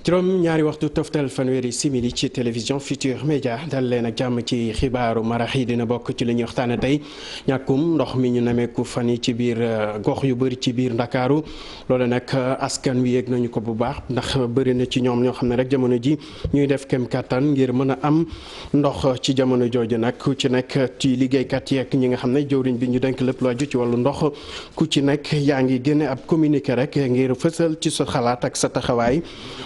juróom ñaari waxtu toftal fanweeri simili ci télévision Futurs Médias dal leen ak jàmm ci xibaaru marax yi dina bokk ci li ñuy waxtaane tey ñàkkum ndox mi ñu nemeeku fan yi ci biir gox yu bëri ci biir Ndakaaru loolu nag askan wi yéeg nañu ko bu baax ndax bëri na ci ñoom ñoo xam ne rek jamono ji ñuy def kem kattan ngir mën a am ndox ci jamono jooju nag ku ci nekk ci liggéeykat yi ak ñi nga xam ne jëwriñ bi ñu denk lépp lu aju ci wàllu ndox ku ci nekk yaa ngi génne ab communiqué rek ngir fësal ci sa xalaat ak sa taxawaay.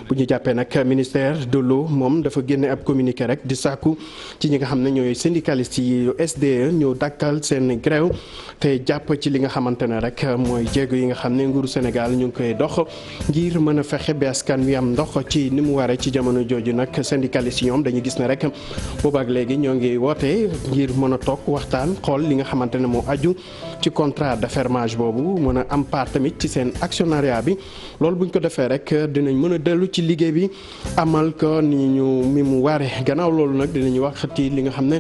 bu ñu jàppee nag ministère de l'eau moom dafa génne ab communiqué rek di sàkku ci ñi nga xam ne ñooy syndicalistes yi SDE ñëw dakkal seen grève te jàpp ci li nga xamante ne rek mooy jéego yi nga xam ne nguuru Sénégal ñu ngi koy dox ngir mën a fexe ba askan wi am ndox ci ni mu waree ci jamono jooju nag syndicalistes yi ñoom dañu gis ne rek boobaak léegi ñoo ngi woote ngir mën a toog waxtaan xool li nga xamante ne moo aju ci contrat d'affermage boobu mën a am part tamit ci seen actionnariat bi loolu buñ ko defee rek dinañ mën a dellu ci liggéey bi amal ko ni mu waree gannaaw loolu nag dinañu wax ci li nga xam ne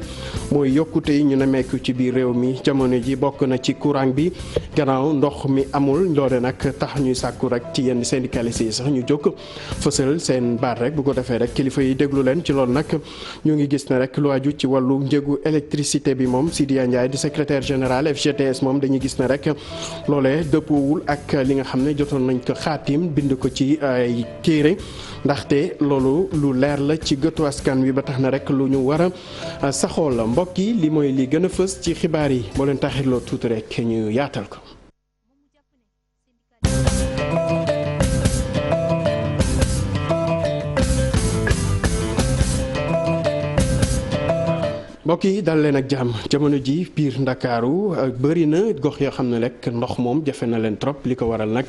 mooy yokkute yi ñu nemmeeku ci biir réew mi jamono ji bokk na ci courant bi gannaaw ndox mi amul loole nag tax ñuy sàkku rek ci yenn syndicalistes yi sax ñu jóg fësal seen baat rek bu ko defee rek kilifa yi déglu leen ci loolu nag ñu ngi gis ne rek lu aju ci wàllu njëgu électricité bi moom Sidia Ndiaye di secrétaire général FGTS moom dañuy gis ne rek loolee dëppoowul ak li nga xam ne jotoon nañ ko xaatim bind ko ci ay téere ndaxte loolu lu leer la ci gëtu askan wi ba tax na rek lu ñu war a saxoo la mbokk yi li mooy li gën a fës ci xibaar yi moo leen taxirloo tuuti rek ñu yaatal ko. mbokk yi dal leen ak jàmm jamono ji biir Ndakaaru bëri na gox yoo xam ne rek ndox moom jafe na leen trop li ko waral nag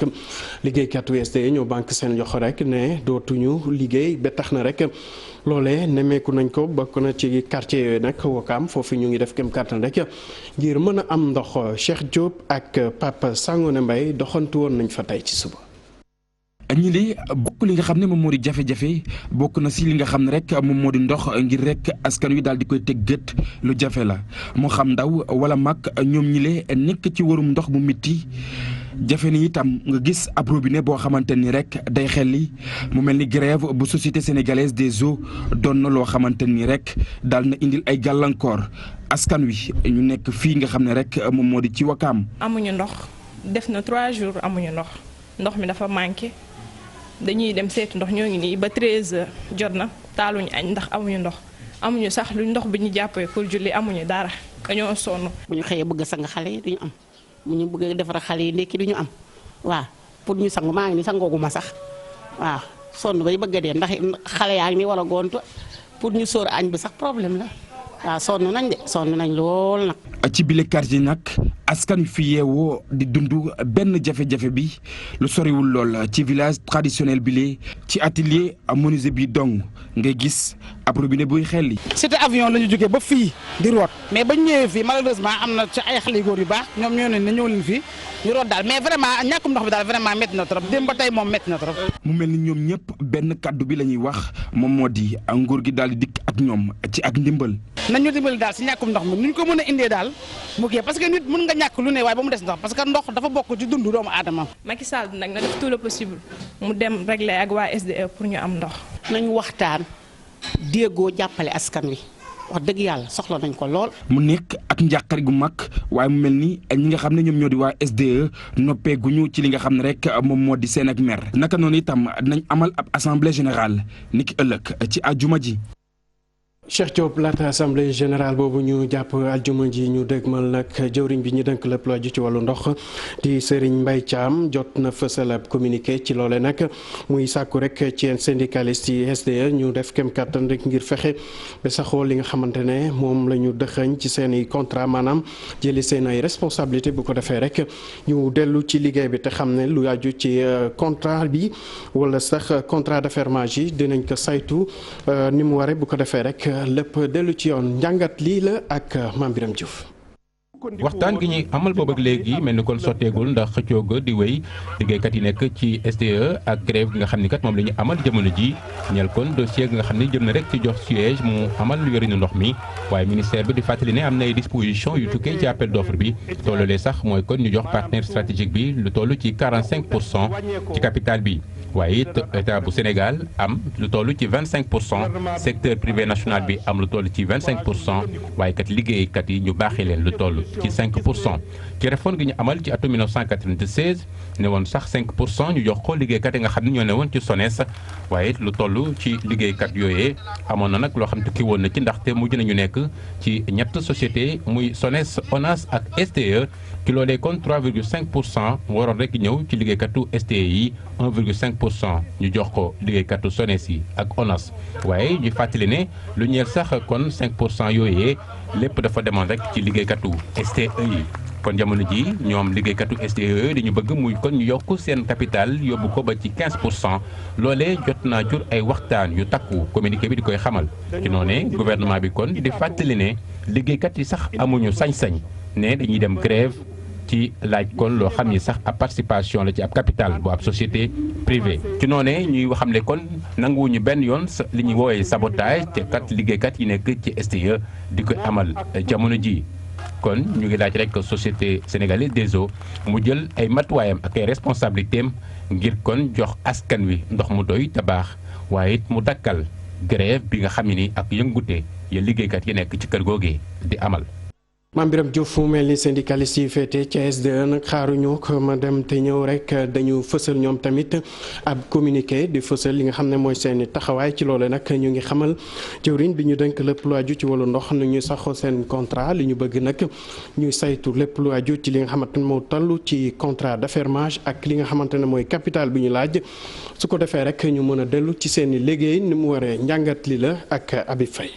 liggéeykatu SDE ñoo banque seen loxo rek ne dootuñu liggéey ba tax na rek loolee nemmeeku nañ ko bokk na ci quartier yooyu nag Wakaam foofu ñu ngi def kem kàttan rek ngir mën a am ndox Cheikh Diop ak Papa Sangone Mbaye doxantu woon nañ fa tey ci suba. ñi li bokk li nga xam ne moom moo di jafe-jafe bokk na si li nga xam ne rek moom moo di ndox ngir rek askan wi daal di koy teg gët lu jafe la moo xam ndaw wala mag ñoom ñi le nekk ci warum ndox mu mitti jafe ni itam nga gis ab robinet boo xamante ni rek day xelli mu mel ni grève bu société sénégalaise des eaux doon na loo xamante ni rek daal na indil ay gàllankoor askan wi ñu nekk fii nga xam ne rek moom moo di ci Wakaam. amuñu ndox def na 3 jours amuñu ndox mi dafa manqué. dañuy dem seetu ndox ñoo ngi nii ba 13h jot na taaluñu añ ndax amuñu ndox amuñu sax luñ ndox bi ñu jàppee pour julli amuñu dara dañoo sonn. bu ñu xëyee bëgg a sang xale yi duñu am bu ñu bëgg a defar xale yi ndekki duñu am waaw pour ñu sang maa ngi ni sangooguma sax waaw sonn bay bëgg a dee ndax xale yaa ngi ni wala gontu pour ñu sóor añ bi sax problème la waaw sonn nañ de sonn nañ lool nag. ci bile quartier nag askan fi yeewoo di dund benn jafe-jafe bi lu soriwul lool ci village traditionnel bi lee ci atelier menuisier bi dong ngay gis ab robinet buy xelli. cité avion la ñu jógee ba fii di root mais bañ ñëwee fii malheureusement am na ci ay xale yu góor yu baax ñoom ñoo ne ñëw leen fii ñu root daal mais vraiment ñàkkum ndox bi daal vraiment métti na trop démb ba tey moom métti na trop. mu mel ni ñoom ñëpp benn kaddu bi la ñuy wax moom moo di nguur gi daal di dikk ak ñoom ci ak ndimbal. nañu dimbali daal si ñàkkum ndox mi nuñ ko mën a indee daal mu kii parce que nit mën nga ñàkk lu ne waaye ba mu des ndox parce que ndox dafa bokk ci dundu doomu aadama. Macky Sall nag na def tout le possible mu dem régler ak waa SDE pour ñu am ndox. nañu waxtaan déggoo jàppale askan wi wax dëgg yàlla soxla nañ ko lool. mu nekk ak njàqare gu mag waaye mu mel ni ñi nga xam ne ñoom ñoo di waa SDE noppeeguñu ci li nga xam ne rek moom moo di seen ak mer naka noonu itam dinañ amal ab assemblée générale niki ëllëg ci àjjuma ji. Cheikh Diop laata assemblée générale boobu ñu jàpp aljuma ji ñu dégmal nag jëwriñ bi ñu dënk lépp lu aju ci wàllu ndox di Serigne Mbaye Thiam jot na fësal ab communiqué ci loole nag muy sàkku rek ci yenn syndicalistes yi SDE ñu def kem kàttan rek ngir fexe ba saxoo li nga xamante ne moom la ñu dëxañ ci seen i contrat maanaam jëli seen ay responsabilité bu ko defee rek ñu dellu ci liggéey bi te xam ne lu aju ci contrat bi wala sax contrat d'affermage yi dinañ ko saytu ni mu waree bu ko defee rek. lépp dellu ci yoon njàngat lii la ak Mame Birame Diouf. waxtaan gi ñuy amal boobu ak léegi mel ni kon sotteegul ndax xëccoo ga di wéy liggéeykat yi nekk ci SDE ak grève gi nga xam ni kat moom la ñu amal jamono ji ñeel kon dossier gi nga xam ne jëm na rek ci jox siège mu amal lu yorinu ndox mi waaye ministère bi di fàttali ne am na ay dispositions yu tukkee ci appel d'offre bi tollulee sax mooy kon ñu jox partenaire stratégique bi lu toll ci 45% ci capital bi waaye it état bu Sénégal am lu toll ci 25%, secteur privé national bi am lu toll ci 25%, waaye kat liggéeykat yi ñu baaxee leen lu toll ci 5%. ci réforme gi ñu amal ci atum 1996 ne woon sax 5% ñu jox ko liggéeykat yi nga xam ne ñoo ne woon ci SONES, waaye it lu toll ci liggéeykat yooyee amoon na nag loo xam tukki woon na ci ndaxte mujj nañu nekk ci ñett société muy SONES, ONAS ak STE. ci loolee kon 3,5% mu waroon rek ñëw ci liggéeykatu STE yi, 1,5% ñu jox ko liggéeykatu SONES yi ak ONAS. waaye ñu fàttali ne lu ñeel sax kon 5% yooyee lépp dafa demoon rek ci liggéeykatu STE yi. kon jamono ji ñoom liggéeykatu STE dañu bëgg muy kon ñu yokk seen capital yóbbu ko ba ci 15%. loolee jot naa jur ay waxtaan yu takku, communiqué bi di koy xamal. ci noonee gouvernement bi kon di fàttali ne liggéeykat yi sax amuñu sañ-sañ ne dañuy dem grève ci laaj kon loo xam ni sax ab participation la ci ab capital bu ab société privée. ci noonee ñuy xam ne kon nanguwuñu benn yoon li ñuy woowee sabotage te kat liggéeykat yi nekk ci STE di koy amal jamono ji. kon ñu ngi laaj rek société sénégalaise des eaux mu jël ay matuwaayam ak ay responsabilités am ngir kon jox askan wi ndox mu doy te baax, waaye it mu dakkal grève bi nga xam ne ni ak yëngute ya liggéeykat yi nekk ci kër googee di amal. Mame Birame Diouf mu mel ni syndicaliste yi féete ci SDE nag xaaruñu ko ma dem te ñëw rek dañu fësal ñoom tamit ab communiqué di fësal li nga xam ne mooy seeni taxawaay ci loole nag ñu ngi xamal jëwriñ bi ñu dénk lépp lu aju ci wàllu ndox nu ñu saxoo seen contrat li ñu bëgg nag ñuy saytu lépp lu aju ci li nga xamante ne moo toll ci contrat d'affermage ak li nga xamante ne mooy capital bi ñu laaj su ko defee rek ñu mën a dellu ci seeni liggéey ni mu waree njàngat li la ak Habib Faye.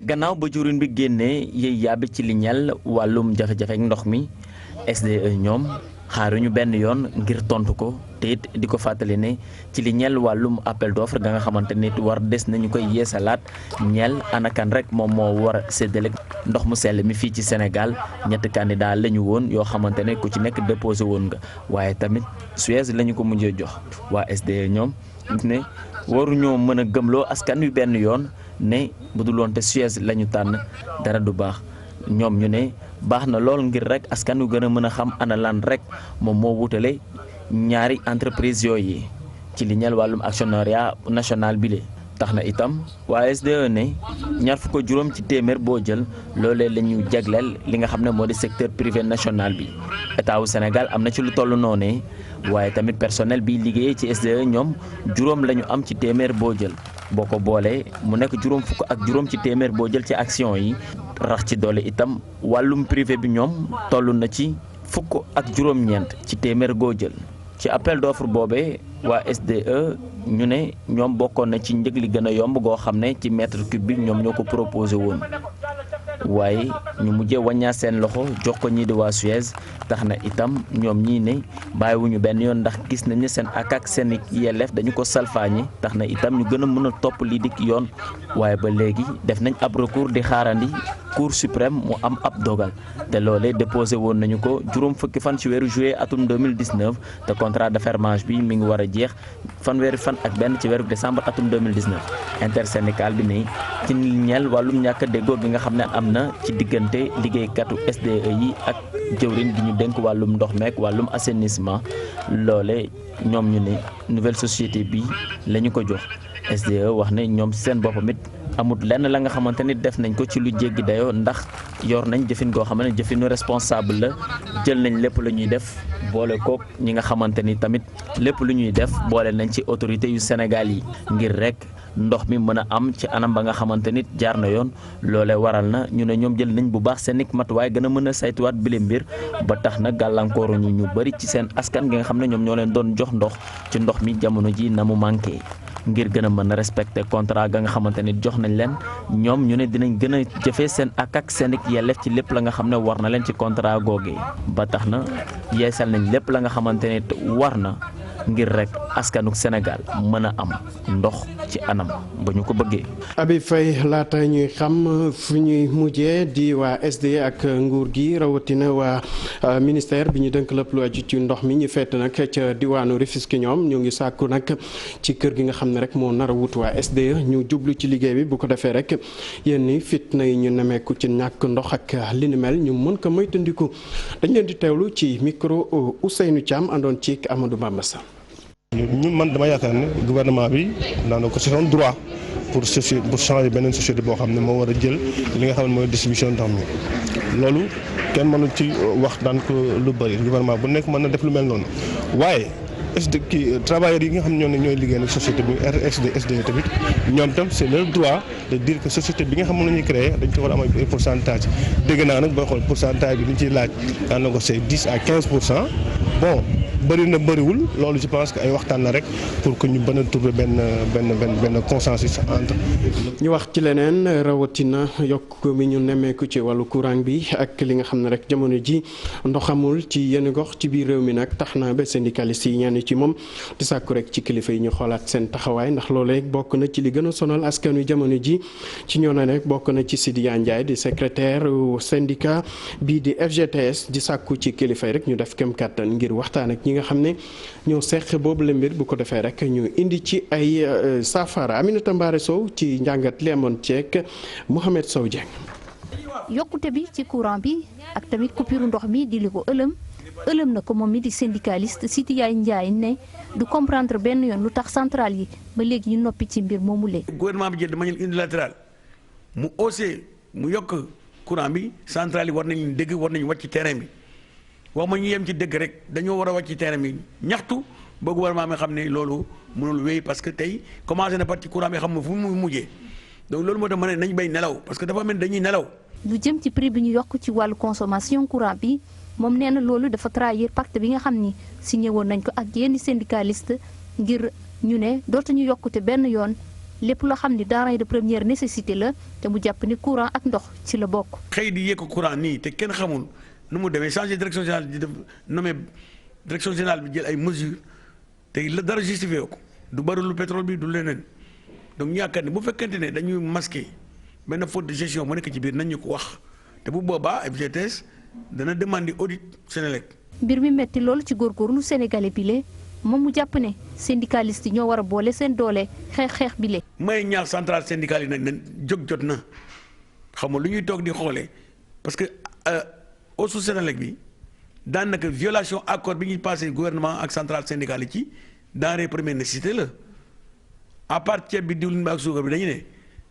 gannaaw ba juriñ bi génnee yëy yàbbi ci li ñeel wàllum jafe-jafe ak ndox mi SDE ñoom xaaruñu benn yoon ngir tontu ko te it di ko fàttali ne ci li ñeel wàllum appel d'offre ga nga xamante nit war des nañu koy yeesalaat ñeel anakan rek moom moo war a séddale ndox mu sell mi fii ci Sénégal ñetti candidat la ñu woon yoo xamante ne ku ci nekk déposé woon nga waaye tamit Suez la ñu ko mujjee jox. waa SDE ñoom ne waruñoo mën a gëmloo askan wi benn yoon ne bu dul woon te Suez la ñu tànn dara du baax. ñoom ñu ne baax na lool ngir rek askan wi gën a mën a xam ana lan rek moom moo wutale ñaari entreprise yooyu ci li ñeel wàllum actionnariat national bi le tax na itam waa SDE ne ñaar fukk juróom ci téeméer boo jël loolee la ñu jagleel li nga xam ne moo di secteur privé national bi. état wu Sénégal am na ci lu toll noonee waaye tamit personnel bi liggéeyee ci SDE ñoom juróom la ñu am ci téeméer boo jël. boo ko boolee mu nekk juróom fukk ak juróom ci téeméer boo jël ci action yi rax ci doole itam wàllum privé bi ñoom toll na ci fukk ak juróom-ñeent ci téeméer goo jël. ci appel d'offre boobee waa SDE ñu ne ñoom bokkoon na ci njëg li gën a yomb goo xam ne ci mètre cube bi ñoom ñoo ko proposé woon waaye ñu mujjee wàññaa seen loxo jox ko ñii di waa Suez tax na itam ñoom ñii ne bàyyiwuñu benn yoon ndax gis nañu seen ak seen yelleef dañu ko salfaañi tax na itam ñu gën a mën a topp lii dik yoon waaye ba léegi def nañ ab recours di xaarandi Cour suprême mu am ab dogal te loolee déposé woon nañu ko juróom fukki fan ci weeru juillet atum 2019 te contrat d'affermage bi mi ngi war a jeex fanweeri fan ak benn ci weeru décembre atum 2019 intersyndical bi ne ci ñeel wàllum ñàkk déggoo gi nga xam ne am na ci diggante liggéeykatu SDE yi ak jëwriñ gi ñu dénk wàllum ndox meek wàllum assainissement loole ñoom ñu ne nouvelle société bi la ñu ko jox SDE wax ne ñoom seen boppam it amut lenn la nga xamante ni def nañ ko ci lu jéggi dayoo ndax yor nañ jëfin goo xam ne jëfinu responsable la jël nañ lépp lu ñuy def boole kook ñi nga xamante ni tamit lépp lu ñuy def boole nañ ci autorité yu Sénégal yi ngir rek ndox mi mën a am ci anam ba nga xamante nit jaar na yoon loole waral na ñu ne ñoom jël nañ bu baax seen ik matuwaay gën a mën a saytuwaat bile mbir ba tax na gàllankooru ñu bëri ci seen askan gi nga xam ne ñoom ñoo leen doon jox ndox ci ndox mi jamono ji na mu manqué ngir gën a mën a respecter contrat ga nga xamante ni jox nañ leen ñoom ñu ne dinañ gën a jëfee seen ak seen ik yelleef ci lépp la nga xam ne war na leen ci contrat googee ba tax na yeesal nañ lépp la nga xamante ne war na ngir rek askanuk Sénégal mën a am ndox ci anam ba ñu ko bëggee. Habib Faye laata ñuy xam fu ñuy mujjee di waa SDE ak nguur gi rawatina waa ministère bi ñu dënk lépp lu aju ci ndox mi ñu fett nag ca diwaanu Rufisque ñoom ñu ngi sàkku nag ci kër gi nga xam ne rek moo nar a wut waa SDE ñu jublu ci liggéey bi bu ko defee rek yéen ni fitna yi ñu nemeeku ci ñàkk ndox ak li ni mel ñu mën ko moytandiku dañ leen di teewlu ci micro Ousseynou Thiam àndoon ci Amadou Bamba Sam. ñun man dama yaakaar ne gouvernement bi daanaka c'est son droit pour changer beneen société boo xam ne moo war a jël li nga xam ne mooy distribution ndox mi loolu kenn mënu ci wax daan ko lu bëri gouvernement bu nekk mën na def lu mel noonu waaye travailleurs yi nga xam ne ñooy liggéey nag société bi SDE tamit ñoom tam c'est leur droit de dire que société bi nga xam ne la ñuy créer dañ ci war a am ay pourcentage dégg naa nag booy xool pourcentage bi li ñu ciy laaj daanaka c'est 10 à 15%. bon bëri na bëriwul loolu je pense que ay waxtaan la rek pour que ñu mën a trouver benn consensus entre. ñu wax ci leneen rawatina yokk mi ñu nemmeeku ci wàllu courant bi ak li nga xam ne rek jamono ji ndox amul ci yenn gox ci biir réew mi nag tax na ba syndicaliste yi ñenn ci moom di sàkku rek ci kilifa yi ñu xoolaat seen taxawaay ndax loolee bokk na ci li gën a sonal askan wi jamono ji ci ñoo na rek bokk na ci Sidiya Ndiaye di secrétaire syndicat bii di FGTS di sàkku ci kilifa yi rek ñu def kem kàttan ngir waxtaan ak ñi nga xam ne ñoo seq boobu la mbir bu ko defee rek ñu indi ci ay saafara. Aminata Mbaare Sow ci njàngat li amoon ceek Mouhamed Sow Dieng. yokkute bi ci courant bi ak tamit coupure ndox mi di li ko ëlëm na ko moom mi di syndicaliste Sidiya Ndiaye ne du comprendre benn yoon lu tax centrale yi ba léegi ñu noppi ci mbir moomu léegi. gouvernement bi jël de manière unilatérale mu osé mu yokk courant bi centrale yi war nañu dégg war nañu wàcc ci terrain bi. wax ma ñu yem ci dëgg rek dañoo war a wàcc ci terrain bi ñaxtu ba gouvernement bi xam ne loolu mënul wéy parce que tey commencé na parti courant bi xam nga fu mu mujjee donc loolu moo tax ma ne nañ bay nelaw parce que dafa mel dañuy nelaw. lu jëm ci prix bi ñu yokk ci wàllu consommation courant bi moom nee na loolu dafa trahir pacte bi nga xam ni signé woon nañ ko ak yenn syndicaliste ngir ñu ne dootuñu yokkute benn yoon lépp loo xam ni denrée de première nécessité la te mu jàpp ni courant ak ndox ci la bokk. xëy di yëkk courant nii te kenn xamul. nu mu demee changer direction générale di def nommé direction générale bi jël ay mesures te la dara justifié ko du bari lu pétrole bi du leneen donc ñu yaakaar ne bu fekkente ne dañuy masquer benn faute de gestion mu nekk ci biir nañ ñu ko wax te bu boobaa FGTS dana demander audit Senelec. mbir mi metti loolu ci góorgóorlu sénégalais bi le moom mu jàpp ne syndicaliste yi ñoo war a boole seen doole xeex bi le. may ñaax centrale syndicale yi nag nañ jóg jot na xam nga lu ñuy toog di xoolee parce que. au Senelec bi daanaka violation accord bi ñuy passé gouvernement ak centrale syndicale yi ci denrée première nécessité la à part ceeb bi diwlin bi ak suukar bi dañu ne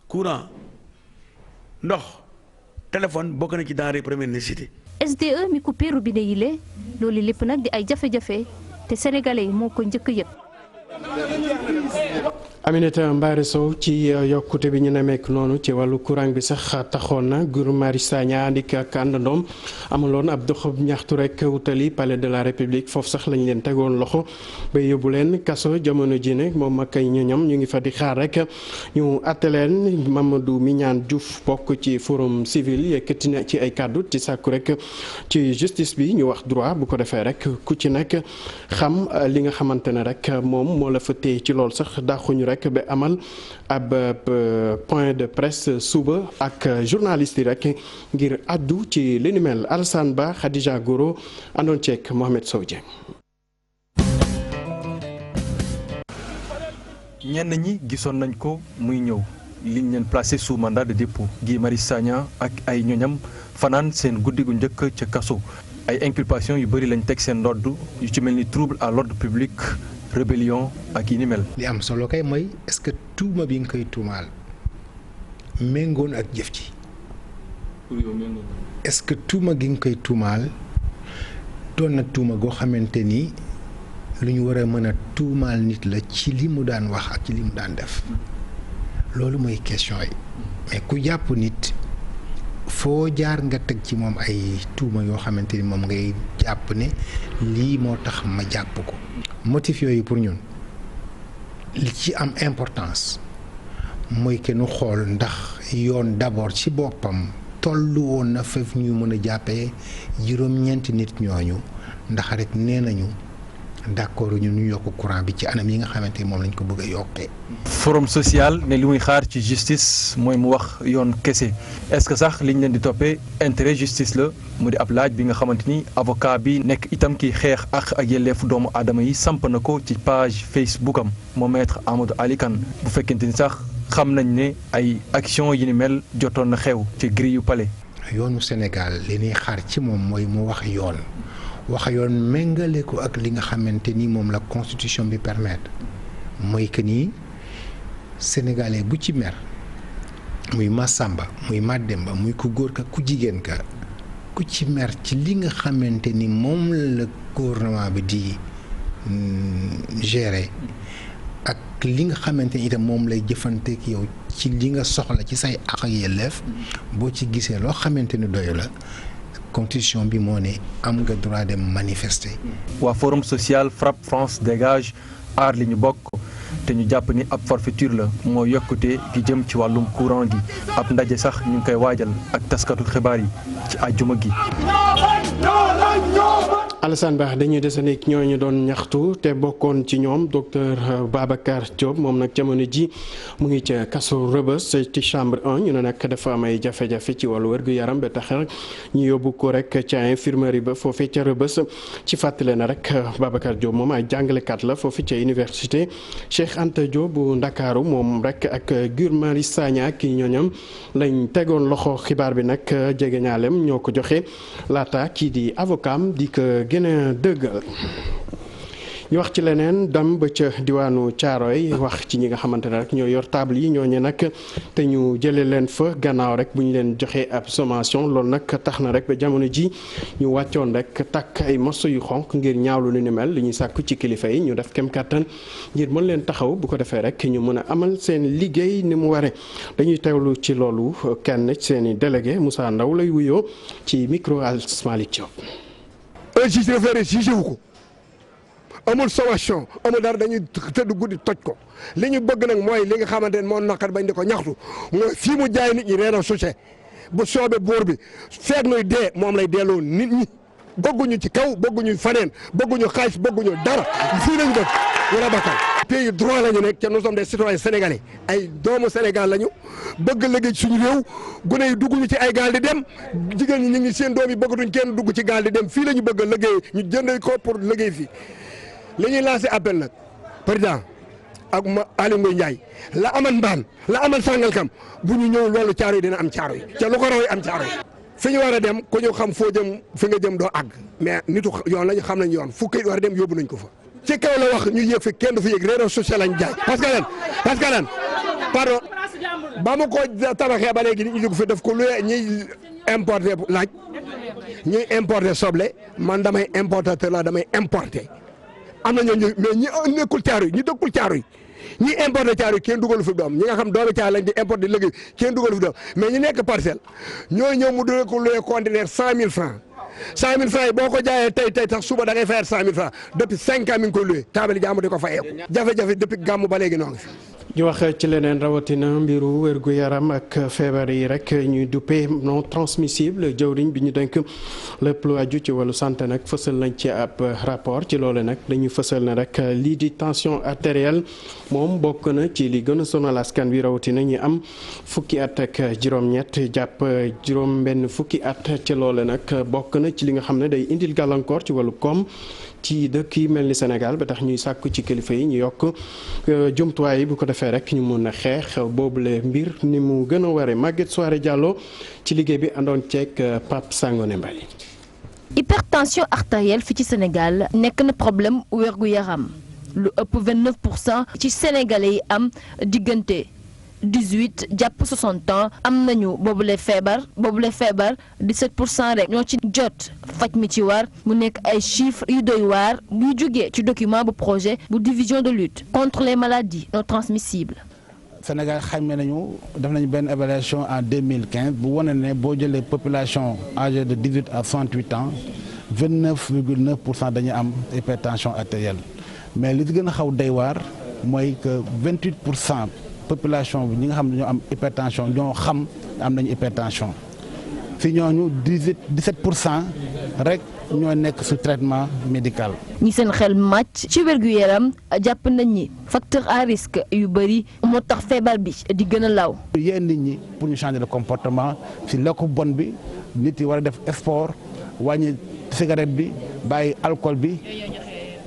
courant ndox téléphone bokk na ci denrée première nécessité. SDE mi coupé robinet yi le loolu lépp nag di ay jafe-jafe te sénégalais yi moo ko njëkk a yëg. Aminata Mbaare Sow ci yokkute bi ñu nemmeeku noonu ci wàllu courant bi sax taxoon na Guy Marius Sagna àndik ak àndandoom amaloon ab doxub ñaxtu rek wutali palais de la république foofu sax lañ leen tegoon loxo ba yóbbu leen kaso jamono ji ne moom ak ay ñoñam ñu ngi fa di xaar rek ñu àtte leen. Mamadou Mignane Diouf bokk ci forum civil yëkkati na ci ay kàddu ci sàkku rek ci justice bi ñu wax droit bu ko defee rek ku ci nekk xam li nga xamante ne rek moom moo la fa téye ci loolu sax dàquñu rek ba amal ab point de presse suba ak journaliste yi rek ngir addu ci li ni mel. Alassane Ba Khadija Goro àndoon ceek Mohamed Sow Dieng. ñenn ñi gisoon nañ ko muy ñëw liñ leen placé sous mandat de dépôt Guy Marius Sagna ak ay ñoñam fanaan seen guddi gu njëkk ca kaso ay inculpation yu bëri lañ teg seen ndodd yu ci mel ni trouble à l'ordre public rébellion ak yi ni mel. li am solo kay mooy est-ce que tuuma bi nga koy tuumaal méngoon ak jëf ji. est-ce que tuuma gi nga koy tuumaal doon na tuuma goo xamante ni lu ñu war a mën a tuumaal nit la ci li mu daan wax ak ci li mu daan def loolu mooy question yi mais ku jàpp nit foo jaar nga teg ci moom ay tuuma yoo xamante ni moom ngay jàpp ne lii moo tax ma jàpp ko. motif yooyu pour ñun li ci am importance mooy que nu xool ndax yoon d'abord ci boppam tollu woon na fef ñu mën a jàppee juróom-ñeenti nit ñooñu ndax rek nee nañu d'accord ñu yokk courant bi ci anam yi nga xamante ni moom lañ ko bëgg a yokkee. forum social ne li muy xaar ci justice mooy mu wax yoon kese est-ce que sax liñ leen di toppee intérêt justice la mu di ab laaj bi nga xamante ni avocat bi nekk itam ki xeex ak yelleefu doomu aadama yi samp na ko ci page Facebook am moom maître Amadou Ali Kane bu fekkente ni sax xam nañ ne ay action yi ni mel jotoon na xew ci grille yu palais. yoonu Sénégal li ñuy xaar ci moom mooy mu wax yoon wax yoon méngale ko ak li nga xamante ni moom la constitution bi permettre mooy que ni sénégalais bu ci mer muy Massamba muy Mademba muy ku góor ka ku jigéen ka ku ci mer ci li nga xamante ni moom la gouvernement bi di gérer ak li nga xamante ni itam moom lay jëfanteek yow ci li nga soxla ci say àq ak yelleef boo ci gisee loo xamante ni doyu la constitution bi moo ne am nga droit de manifester. waa forum social FRAPP France dégage aar li ñu bokk te ñu jàpp ni ab forfaiture la moo yokkute gi jëm ci wàllum courant gi ab ndaje sax ñu ngi koy waajal ak taskatu xibaar yi ci àjjuma gi. Alassane Ba dañuy desandi ak ñooñu doon ñaxtu te bokkoon ci ñoom docteur Babacar Diop moom nag jamono ji mu ngi ca kaso Rebeuss ci chambre 1 ñu ne nag dafa am ay jafe-jafe ci wàllu wér-gu-yaram ba tax ñu yóbbu ko rek ca infirmerie ba foofee ca Rebeuss ci fàttale na rek Babacar Diop moom ay jàngalekat la foofu ca université Cheikh Anta Diop bu Ndakaaru moom rek ak Guy Marius Sagna ak ñooñam lañ tegoon loxo xibaar bi nag jege ñaalem ñoo ko joxe laata kii di avocat di ko gën a dëggal. ñu wax ci leneen dem ba ca diwaanu Caaroy wax ci ñi nga xamante ne rek ñoo yor table yi ñooñu nag te ñu jëlee leen fa gannaaw rek bu ñu leen joxee ab sommation loolu nag tax na rek ba jamono ji ñu wàccoon rek takk ay morso yu xonq ngir ñaawlu lu ni mel li ñuy sàkku ci kilifa yi ñu def kem kàttan ngir mën leen taxaw bu ko defee rek ñu mën a amal seen liggéey ni mu waree dañuy teewlu ci loolu kenn seen i délégué Moussa Ndaw lay wuyoo ci micro Malick Diop. un juge référé jugé wu ko amul sommation amul dara dañuy tëdd guddi toj ko li ñu bëgg nag mooy li nga xamante ne moo naqar bañ di ko ñaxtu mooy fii mu jaay nit ñi reena sucé bu soobee buur bi feeg nuy dee moom lay delloo nit ñi bëgguñu ci kaw bëgguñu faneen bëgguñu xaalis bëgguñu dara fii lañu bëgg wala bakkal pays droit la ñu nekk te nous sommes des citoyens sénégalais ay doomu Sénégal lañu bëgg liggéey suñu réew gune yi dugguñu ci ay gaal di dem jigéen ñi ñu ngi seen doom yi bëggatuñ kenn dugg ci gaal di dem fii la ñu bëgg a liggéey ñu jënd ko pour liggéey fii li ñuy lancé appel nag président ak Aly Ngouille Ndiaye la aman mbaan la aman Sangalkam bu ñu ñëw loolu caaro yi dina am caaro yi te lu ko raw yi am caaro yi fi ñu war a dem ku ñu xam foo jëm fi nga jëm doo àgg mais nitu yoon lañu xam nañu yoon fu kay war a dem yóbbu nañ ko fa ci kaw la wax ñu yëg fi kenn du fi yëg réseau social lañ jaay parce que lan pardon ba mu ko tabaxee ba léegi ñu dugg fi daf ko luye ñuy importer laaj ñuy importer soble man damay importateur la damay importer am na ñooñu mais ñi nekkul caaro yi ñi dëkkul caaro yi ñi importer caaro yi kenn dugalu fi doom ñi nga xam doomi caaro lañ di importer liggéey kenn dugalu fi doom mais ñi nekk parcelle ñooy ñëw mu dule ko luye conteneur 100 000 francs 100 000 francs yi boo ko jaayee tey tax suba da ngay fayal 100 000 francs depuis 5 ans mi ngi koy luye taabali jaamu di ko fayeeku jafe-jafe depuis gàmmu ba léegi noo ngi fi. ñu wax ci leneen rawatina mbiru wér-gu-yaram ak feebar yi rek ñuy duppee non transmissible jëwriñ bi ñu denk lépp lu aju ci wàllu santé nag fësal nañ ci ab rapport ci loolu nag dañuy fësal na rek lii di tension artérielle moom bokk na ci li gën a sonal askan wi rawatina ñu am fukki at ak juróom-ñett jàpp juróom-benn fukki at ci loolu nag bokk na ci li nga xam ne day indil gàllankoor ci wàllu koom ci dëkk yi mel ni Sénégal ba tax ñuy sàkku ci kilifa yi ñu yokk jumtuwaay yi bu ko defee rek ñu mun a xeex boobule mbir ni mu gën a waree Maguette Soirée Diallo ci liggéey bi àndoon ceeg Pape Sangone Mbaye. hypertension artérielle fi ci Sénégal nekk na problème wérgu yaram lu ëpp 29% ci sénégalais yi am diggante 18 jàpp 60 ans am nañu boobule feebar 17% rek ñoo ci jot faj mi ci war mu nekk ay chiffres yu doy waar buy jógee ci document bu projet bu division de lutte contre les maladies non transmissibles. Sénégal xayma nañu def nañu benn évaluation en 2015 bu wane ne boo jëlee population âgée de 18 à 68 ans 29,9% dañuy am hypertension artérielle mais li ci gën a xaw doy waar mooy que 28% population bi ñi nga xam ne ñoo am hypertension ñoo xam am nañu hypertension si ñooñu 17% rek ñoo nekk su traitement médical. ñi seen xel màcc ci wér-gu-yaram jàpp nañ ni facteur à risque yu bëri moo tax feebar bi di gën a law. yéen nit ñi pour ñu changer de comportement si lekku bon bi nit yi war a def sport wàññi cigarette bi bàyyi alcool bi.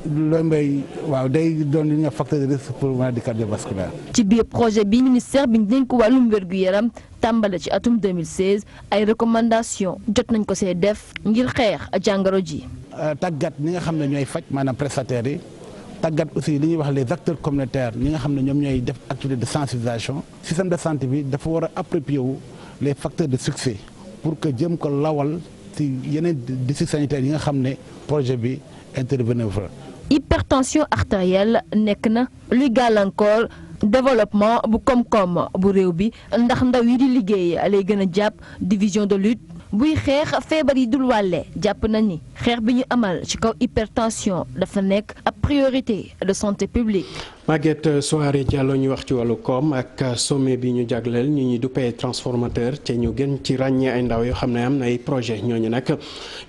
loolu mooy waaw day doon li ñuy wax facteur de risque pour maladie cardiovasculaire. ci biir projet bi ministère bi ñu dénk wàllum wér-gu-yaram tàmbale ci atum 2016 ay recommandations jot nañ ko see def ngir xeex jàngoro ji. tàggat ñi nga xam ne ñooy faj maanaam prestataires yi tàggat aussi li ñuy wax les acteurs communautaires ñi nga xam ne ñoom ñooy def activité de sensibilisation. Système de santé bi dafa war a approprier wu les facteurs de succès pour que jëm ko lawal ci yeneen districts sanitaires yi nga xam ne projet bi intervenir fa. hypertension artérielle nekk na luy gàllankoor développement bu koom-koom bu réew bi ndax ndaw yi di liggéey lay gën a jàpp division de lutte buy xeex feebar yi dul wàlle jàpp na ni xeex bi ñu amal ci kaw hypertension dafa nekk ab priorité de santé publique. Maguette Souaré Diallo ñu wax ci wàllu koom ak sommet bi ñu jagleel ñu ñuy duppee transformateur te ñu gën ci ràññee ay ndaw yoo xam ne am na ay projet ñooñu nag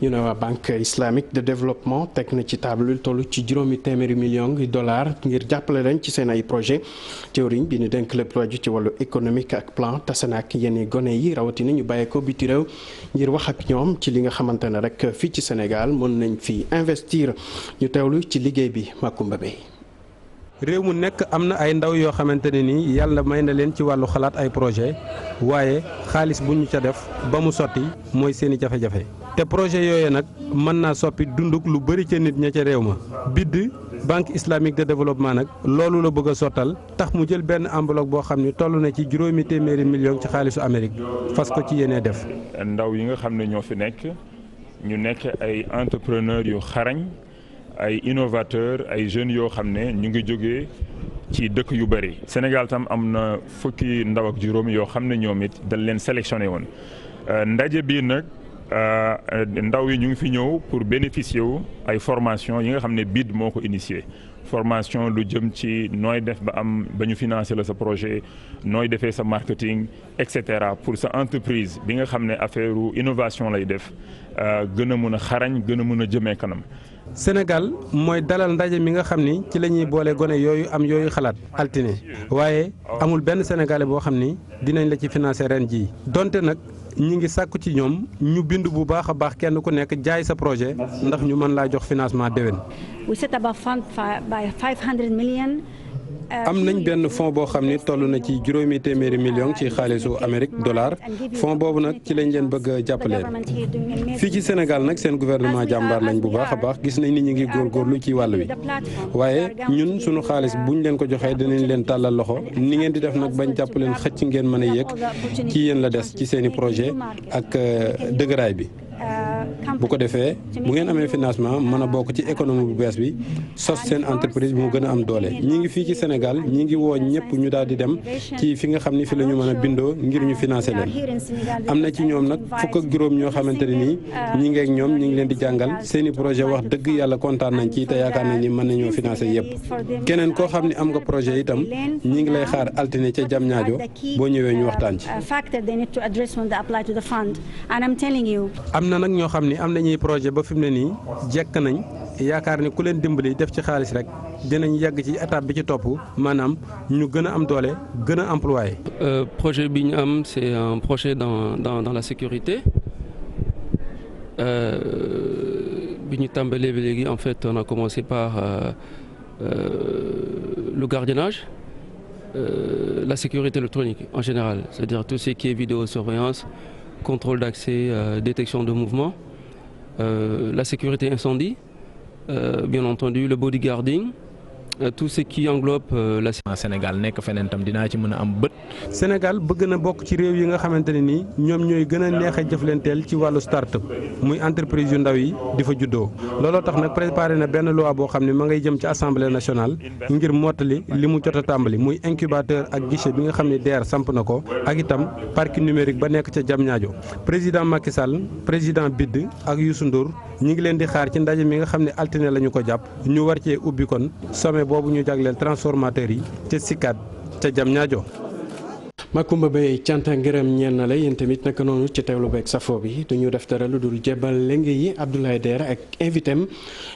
ñu ne waa banque islamique de développement teg na ci table lu toll ci juróomi téeméeri millions de dollars ngir jàppale leen ci seen ay projet jëwriñ bi ñu dénk lépp lu aju ci wàllu économique ak plan tase na ak yenn gone yi rawatina ñu bàyyee ko biti réew ngir wax ak ñoom ci li nga xamante ne rek fii ci Sénégal mën nañ fi investir ñu teewlu ci liggéey bi Makumba Bey. réew mu nekk am na ay ndaw yoo xamante ne nii yàlla may na leen ci wàllu xalaat ay projet waaye xaalis bu ñu ca def ba mu sotti mooy seeni jafe-jafe te projet yooyu nag mën naa soppi dunduk lu bëri ca nit ña ca réew ma BID banque islamique de développement nag loolu la bëgg a sottal tax mu jël benn enveloppe boo xam ne toll na ci juróomi téeméeri millions ci xaalisu Amérique fas ko ci yéenee def. ndaw yi nga xam ne ñoo fi nekk ñu nekk ay entrepreneurs yu xarañ. ay innovateurs ay jeunes yoo xam ne ñu ngi jógee ci dëkk yu bëri. Sénégal tam am na fukki ndaw ak juróom yoo xam ne ñoom it dañ leen sélectionné woon ndaje bii nag ndaw yi ñu ngi fi ñëw pour bénéficier wu ay formation yi nga xam ne BID moo ko initié. formation lu jëm ci nooy def ba ñu financer la sa projet nooy defee sa marketing et cetera pour sa entreprise bi nga xam ne affaire innovation lay def gën a mën a xarañ gën a mën a jëmee kanam. Sénégal mooy dalal ndaje mi nga xam ni ci la ñuy boole gone yooyu am yooyu xalaat altine waaye amul benn sénégalais boo xam ni dinañ la ci financer ren jii donte nag ñi ngi sàkku ci ñoom ñu bind bu baax a baax kenn ku nekk jaay sa projet ndax ñu mën laa jox financement déwén. am nañ benn fonds boo xam ni toll na ci juróomi téeméeri millions ci xaalisu Amérique dollar fonds boobu nag ci lañ leen bëgg a jàppaleen fii ci Sénégal nag seen gouvernement jàmbaar lañ bu baax a baax gis nañ ni ñu ngi góorgóorlu ci wàll wi waaye ñun sunu xaalis buñ leen ko joxee dinañ leen tàllal loxo ni ngeen di def nag bañ jàpp leen xëcc ngeen mën a yéeg ci yéen la des ci seeni projet ak dëgëraay bi. bu ko defee bu ngeen amee financement mën a bokk ci économie bu bees bi sos seen entreprise bi mu gën a am doole ñi ngi fii ci Sénégal ñi ngi woo ñëpp ñu daal di dem ci fi nga xam ni fi la ñu mën a bindoo ngir ñu financer leen am na ci ñoom nag fukk ak juróom ñoo xamante ne nii ñi ngi ak ñoom ñi ngi leen di jàngal seeni projet wax dëgg yàlla kontaan nañ ci te yaakaar nañ ni mën nañoo financer yëpp keneen koo xam ni am nga projet itam ñi ngi lay xaar altine ca Diamniadio boo ñëwee ñu waxtaan ci. am na nag ñoo xam ni am nañuy projet ba fi mu ne nii jekk nañ yaakaar ni ku leen dimbali def ci xaalis rek dinañ yegg ci étape bi ci topp maanaam ñu gën a am doole gën a employé. projet bi ñu am c'est un projet dans la sécurité bi ñu tàmbalee ba léegi en fait on a commencé par le gardiennage la sécurité électronique en général c'est-à-dire tout ce qui est vidéosurveillance contrôle d'accès détection de mouvement la sécurité incendie bien entendu le bodyguarding tout ce qui englobe la. Sénégal nekk feneen tam dinaa ci mën a am bët. Sénégal bëgg na bokk ci réew yi nga xamante ne nii ñoom ñooy gën a neex a jëflanteel ci wàllu start-up muy entreprise yu ndaw yi di fa juddoo looloo tax nag préparé na benn loi boo xam ne ma ngay jëm ci assemblée nationale ngir mottali li mu jot a tàmbali muy incubateur ak guichet bi nga xam ne DER samp na ko ak itam parc numérique ba nekk ca Diamniadio président Macky Sall président BID ak Youssou Ndour ñi ngi leen di xaar ci ndaje mi nga xam ne altine la ñu ko jàpp ñu war cee ubbi kon sommet boobu ñu jagleel transformateur yi ca SICAD ca Diamniadio. Makumba Bey cant ak ngërëm ñeen na la yéen tamit naka noonu ci teewlu beeg safo bi duñu def dara lu dul jébal lenge yi Abdoulaye Der ak invité am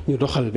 ñu doxal